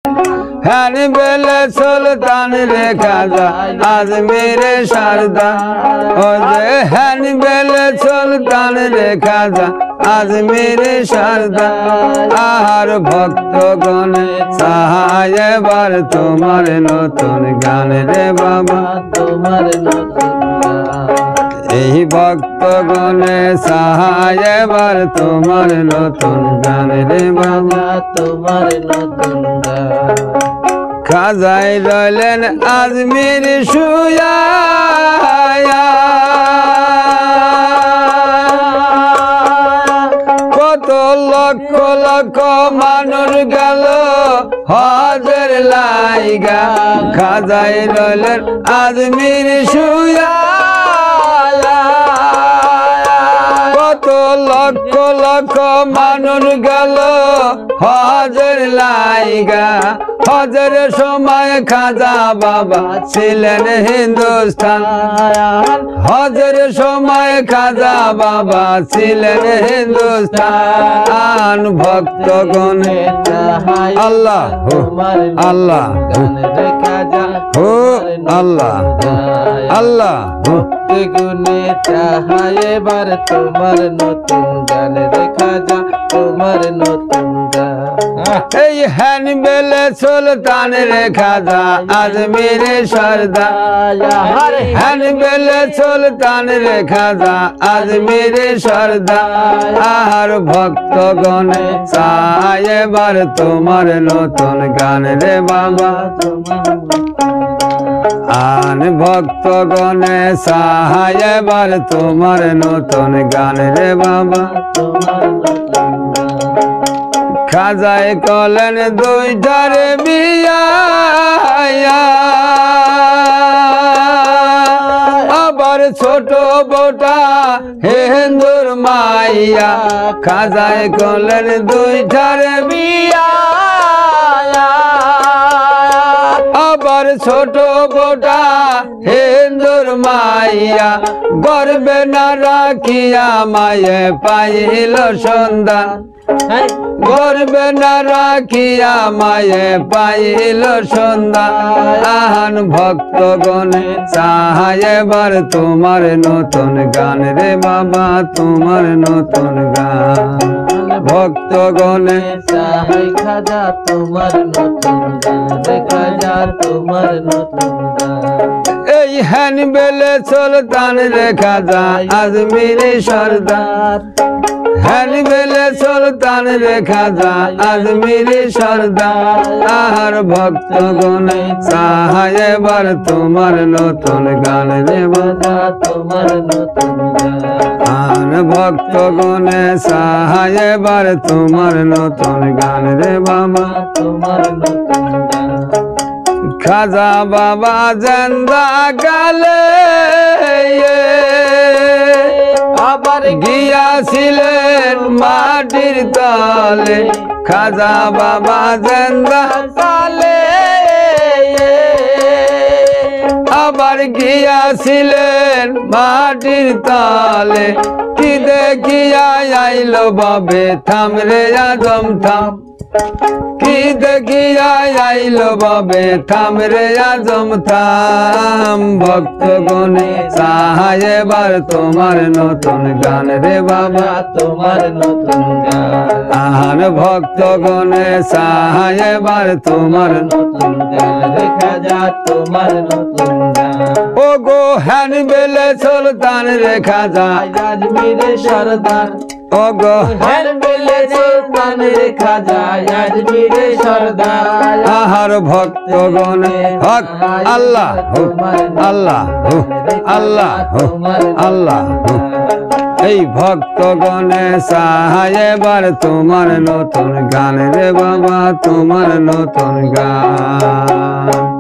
হ্যান বেলে সুলতান রে খাজা আজমিরে শারদা ও যে হ্যান বেলে সুলতান রে খাজা আজমিরে শারদা আর ভক্তগণে সাহায় এবার তোমার নতুন গান রে বাবা তোমার নতুন এই ভক্তগণে সাহায় এবার তোমার নতুন গান রে বাবা তোমার নতুন খাজায় রইলেন আজমির শুয়া কত লক্ষ লক্ষ মানুষ গেল হজের লাইগা খাজায় রইলেন আজমির শুয়া কত লক্ষ লক্ষ মানুষ গেল হজের লাইগা হজের সময় খাজা বাবা ছিলেন হিন্দুস্তান হজের সময় খাজা বাবা ছিলেন হিন্দুস্তান ভক্তগণে আল্লাহ আল্লাহ হো আল্লাহ আল্লাহ গুনে চাহায় এবার তোমার নতুন গান দেখা যা তোমার নতুন এই হ্যান বেলে সুলতান রে খাজা আজমিরে শারদা হ্যান বেলে সুলতান রে খাজা আজমিরে শারদা আর ভক্তগণে চায় এবার তোমার নতুন গান রে বাবা আন ভক্তগণে সাহায় এবার তোমার নতুন গান রে বাবা খাজায় কলেন দুইটার বিয়া আবার ছোট বোটা হিন্দুর মাইয়া খাজায় কলেন দুইটার বিয়া আবার ছোট বোটা হিন্দুর মাইয়া গর্বে না রাখিয়া মায়ে পাইল সন্ধান গর্বে না রাখিয়া মায়ে পাইল সন্ধান ভক্তগণে চাহায় এবার তোমার নতুন গান রে বাবা তোমার নতুন গান ভক্তগণে চাহাই খাজা তোমার নতুন গান দেখা যা তোমার নতুন এই হ্যান বেলে সুলতান রে খাজা আজমিরে সরদার হ্যান বেলে সুলতান রে খাজা আজমিরে সরদার আর ভক্তগণে চাহায় এবার তোমার নতুন গান রে বাবা তোমার নতুন আর ভক্তগণে চাহায় এবার তোমার নতুন গান রে বাবা তোমার নতুন খাজা বাবা জিন্দা কালে আবার গিয়াছিলেন মাটির তলে খাজা বাবা জিন্দা কালে আবার গিয়াছিলেন মাটির তলে কি দেখিয়া আইল বাবে থাম রে আজম থাম কি দেখিয়া আইল বাবে থাম রে আজম থাম ভক্তগণে চাহায় এবার তোমার নতুন গান রে বাবা তোমার নতুন গান আর ভক্তগণে চাহায় এবার তোমার নতুন গান দেখা যা তোমার নতুন গান ও গো হ্যান বেলে সুলতান রে খাজা আজমিরে সরদার ও গো হ্যান বেলে সুলতান রে খাজা আজমিরে সরদার আহার ভক্তগণে হক আল্লাহ হো আল্লাহ হো আল্লাহ হো আল্লাহ হো এই ভক্তগণে চাহায় এবার তোমার নতুন গান রে বাবা তোমার নতুন গান